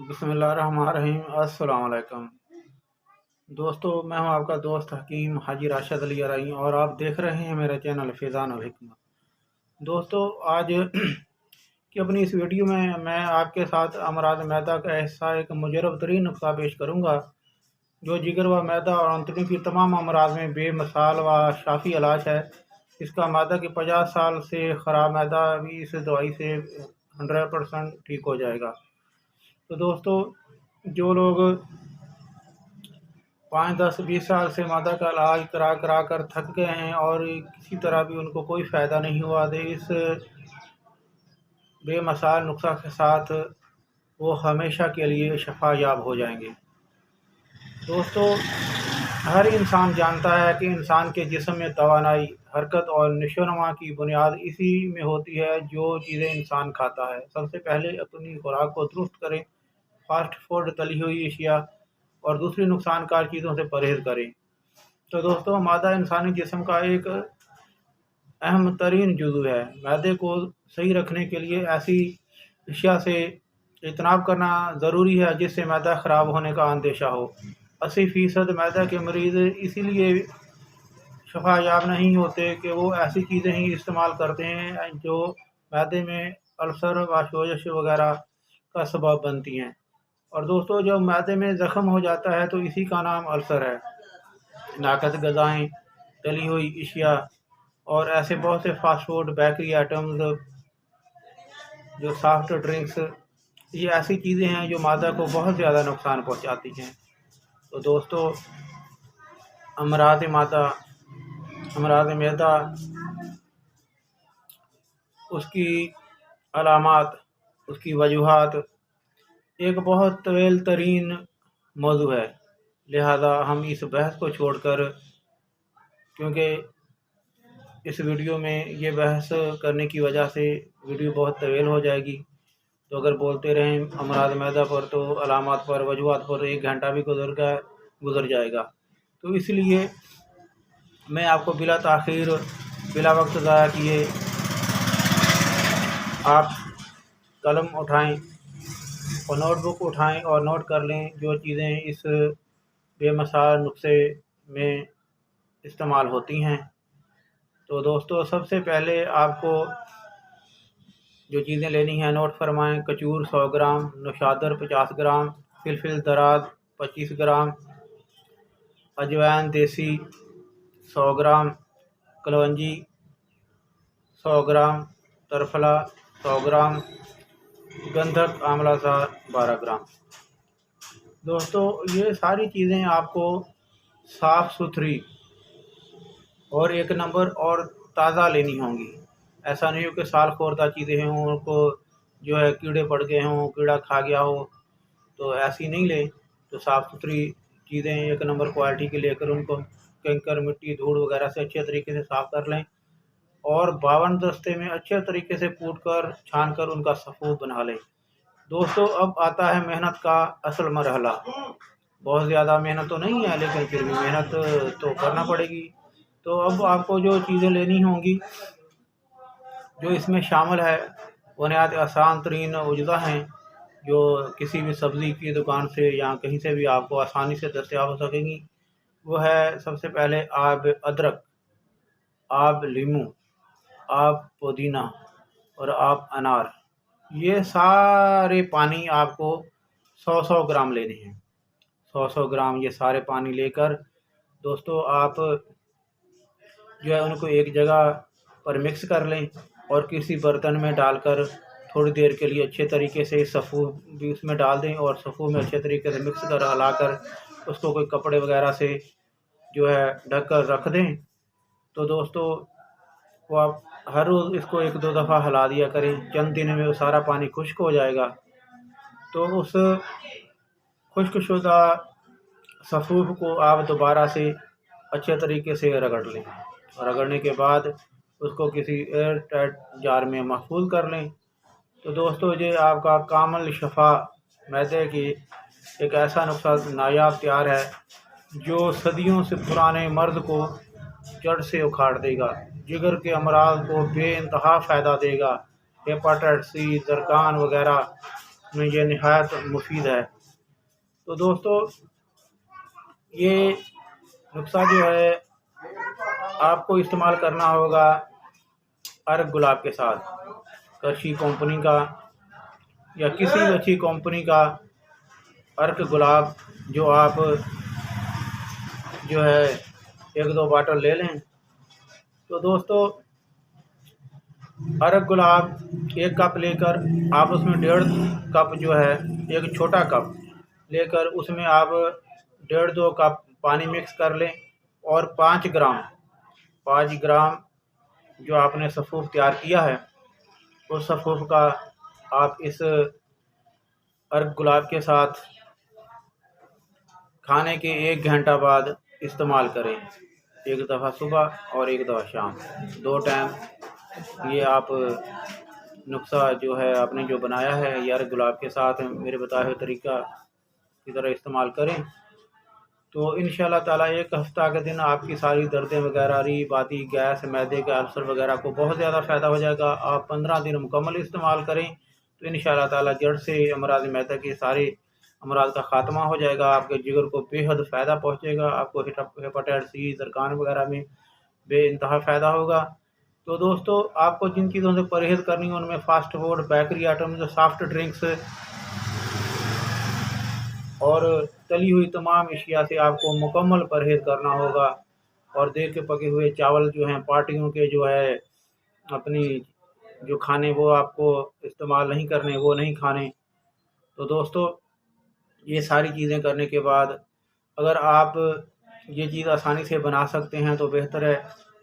बिस्मिल्लाहिर्रहमानिर्रहीम। अस्सलाम वालेकुम दोस्तों, मैं हूं आपका दोस्त हकीम हाजी राशिद अली अरई और आप देख रहे हैं मेरा चैनल फैज़ान अल हिकमत। दोस्तों, आज की अपनी इस वीडियो में मैं आपके साथ अमराज मैदा का ऐसा एक मुजरब तरीन नुस्खा पेश करूंगा जो जिगर व मैदा और अंतड़ियों की तमाम अमराज में बेमिसाल व शाफी इलाज है। इसका मैदा कि 50 साल से ख़राब मैदा भी इस दवाई से 100% ठीक हो जाएगा। तो दोस्तों, जो लोग 5, 10, 20 साल से मैदा का इलाज करा कर थक गए हैं और किसी तरह भी उनको कोई फ़ायदा नहीं हुआ, तो इस बेमिसाल नुस्खा के साथ वो हमेशा के लिए शफायाब हो जाएंगे। दोस्तों, हर इंसान जानता है कि इंसान के जिस्म में तवानाई, हरकत और नशोनुमा की बुनियाद इसी में होती है जो चीज़ें इंसान खाता है। सबसे पहले अपनी खुराक को दुरुस्त करें, फास्ट फूड, तली हुई अशिया और दूसरी नुकसानकार चीज़ों से परहेज़ करें। तो दोस्तों, मैदा इंसानी जिस्म का एक अहम तरीन जुज़्व है। मैदे को सही रखने के लिए ऐसी अशिया से इजतनाब करना ज़रूरी है जिससे मैदा ख़राब होने का अंदेशा हो। 80% मैदा के मरीज़ इसीलिए शफायाब नहीं होते कि वो ऐसी चीज़ें ही इस्तेमाल करते हैं जो मैदे में अल्सर व सोजश वगैरह का सबब बनती हैं। और दोस्तों, जब मैदे में ज़ख्म हो जाता है तो इसी का नाम अल्सर है। नाकस ग़िज़ाएँ, तली हुई अशिया और ऐसे बहुत से फास्ट फूड, बेकरी आइटम्स, जो सॉफ्ट ड्रिंक्स, ये ऐसी चीज़ें हैं जो मैदा को बहुत ज़्यादा नुकसान पहुंचाती हैं। तो दोस्तों, अमराज़ मैदा, उसकी अलामात, उसकी वजूहात एक बहुत तवील तरीन मौजू है। लिहाजा हम इस बहस को छोड़कर, क्योंकि इस वीडियो में ये बहस करने की वजह से वीडियो बहुत तवील हो जाएगी, तो अगर बोलते रहें अमराज़ मैदा पर तो अलामात पर, वजूहात पर 1 घंटा भी गुज़र जाएगा। तो इसलिए मैं आपको बिला ताख़ीर, बिला वक्त ज़ाया किए, आप कलम उठाएं और नोटबुक उठाएं और नोट कर लें जो चीज़ें इस बेमिसाल नुस्खे में इस्तेमाल होती हैं। तो दोस्तों, सबसे पहले आपको जो चीज़ें लेनी हैं नोट फरमाएं। कचूर 100 ग्राम, नौशादर 50 ग्राम, फिलफिल दराज 25 ग्राम, अजवाइन देसी 100 ग्राम, कलौंजी 100 ग्राम, तरफला 100 ग्राम, गंधक आंवला 12 ग्राम। दोस्तों, ये सारी चीज़ें आपको साफ़ सुथरी और 1 नंबर और ताज़ा लेनी होंगी। ऐसा नहीं हो कि साल खोरदा चीज़ें हों, उनको जो है कीड़े पड़ गए हों, कीड़ा खा गया हो, तो ऐसी नहीं लें। तो साफ़ सुथरी चीज़ें 1 नंबर क्वालिटी की लेकर उनको कंकर, मिट्टी, धूड़ वगैरह से अच्छे तरीके से साफ़ कर लें और 52 दस्ते में अच्छे तरीके से कूट कर, छान कर उनका सफ़ूफ बना लें। दोस्तों, अब आता है मेहनत का असल मरहला। बहुत ज़्यादा मेहनत तो नहीं है, लेकिन फिर भी मेहनत तो करना पड़ेगी। तो अब आपको जो चीज़ें लेनी होंगी, जो इसमें शामिल है, वो नहायत आसान तरीन अज्जा हैं जो किसी भी सब्ज़ी की दुकान से या कहीं से भी आपको आसानी से दस्तयाब हो सकेंगी। वो है सबसे पहले आब अदरक, आब लीमू, आब पुदीना और आब अनार। ये सारे पानी आपको 100-100 ग्राम लेने हैं। 100-100 ग्राम ये सारे पानी लेकर दोस्तों, आप जो है उनको एक जगह पर मिक्स कर लें और किसी बर्तन में डालकर थोड़ी देर के लिए अच्छे तरीके से सफ़ूफ भी उसमें डाल दें और सफ़ूफ में अच्छे तरीके से मिक्स कर हिलाकर उसको कोई कपड़े वगैरह से जो है ढक कर रख दें। तो दोस्तों, वो आप हर रोज़ इसको 1-2 दफ़ा हिला दिया करें। चंद दिन में वो सारा पानी खुश्क हो जाएगा। तो उस खुश्कशुदा सफ़ूफ को आप दोबारा से अच्छे तरीके से रगड़ लें और रगड़ने के बाद उसको किसी एयर टाइट जार में महफूज कर लें। तो दोस्तों, ये आपका कामिल शफा मैदे की एक ऐसा नुस्खा नायाब तैयार है जो सदियों से पुराने मर्ज़ को जड़ से उखाड़ देगा, जिगर के अमराज को बेइंतहा फ़ायदा देगा। हेपाटाइटिस सी, ज़रकान वगैरह میں یہ نہایت مفید ہے۔ تو دوستو یہ نسخہ جو ہے آپ کو استعمال کرنا ہوگا ارگ گلاب کے ساتھ، کرشی کمپنی کا یا کسی بھی اچھی کمپنی کا ارگ گلاب جو آپ جو ہے 1-2 باٹل لے لیں۔ تو دوستو ارگ گلاب 1 کپ لے کر آپ اس میں 1.5 کپ جو ہے، ایک چھوٹا کپ لے کر اس میں آپ 1.5-2 کپ پانی مکس کر لیں، اور 5 گرام جو آپ نے سفوف تیار کیا ہے اس سفوف کا آپ اس ارگ گلاب کے ساتھ کھانے کے 1 گھنٹہ بعد استعمال کریں، 1 دفعہ صبح اور 1 دفعہ شام، 2 ٹائم یہ آپ نسخہ جو ہے آپ نے جو بنایا ہے یہ ارگ گلاب کے ساتھ میرے بتائے ہوئے طریقہ کی طرح استعمال کریں، تو انشاءاللہ تعالیٰ 1 ہفتہ کے دن آپ کی ساری دردیں وغیرہ، ری باتی، گیس، معدے کے السر وغیرہ کو بہت زیادہ فائدہ ہو جائے گا۔ آپ 15 دن مکمل استعمال کریں تو انشاءاللہ تعالیٰ جڑ سے امراض معدہ کے سارے امراض کا خاتمہ ہو جائے گا، آپ کے جگر کو بے حد فائدہ پہنچے گا، آپ کو ہیپاٹائٹس سی، زرکان وغیرہ میں بے انتہا فائدہ ہوگا۔ تو دوستو آپ کو جن چیزوں سے پرہیز کرنی ہے ان میں fast food, bakery items, soft drinks اور تلی ہوئی تمام اشیاء سے آپ کو مکمل پرہیز کرنا ہوگا، اور دیر کے پکے ہوئے چاول جو ہیں پارٹیوں کے جو ہے اپنی جو کھانے وہ آپ کو استعمال نہیں کرنے، وہ نہیں کھانے۔ تو دوستو یہ ساری چیزیں کرنے کے بعد اگر آپ یہ چیز آسانی سے بنا سکتے ہیں تو بہتر ہے،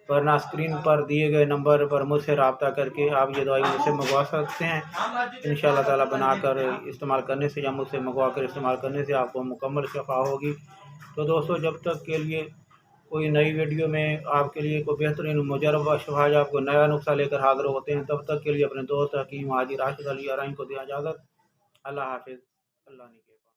ورنہ اسکرین پر دیے گئے نمبر پر مجھ سے رابطہ کر کے آپ یہ دوائی مجھ سے منگوا سکتے ہیں۔ انشاءاللہ تعالیٰ بنا کر استعمال کرنے سے یا مجھ سے منگوا کر استعمال کرنے سے آپ کو مکمل شفا ہوگی۔ تو دوستو جب تک کے لیے کوئی نئی ویڈیو میں آپ کے لیے کوئی بہترین مجربہ شفا یا آپ کو نیا نسخہ لے کر حاضر ہوتے ہیں، تب تک کے لیے اپنے دوست حکیم حاجی راشد علی ارائیں کو دیا اجازت۔ اللہ حافظ، اللہ نے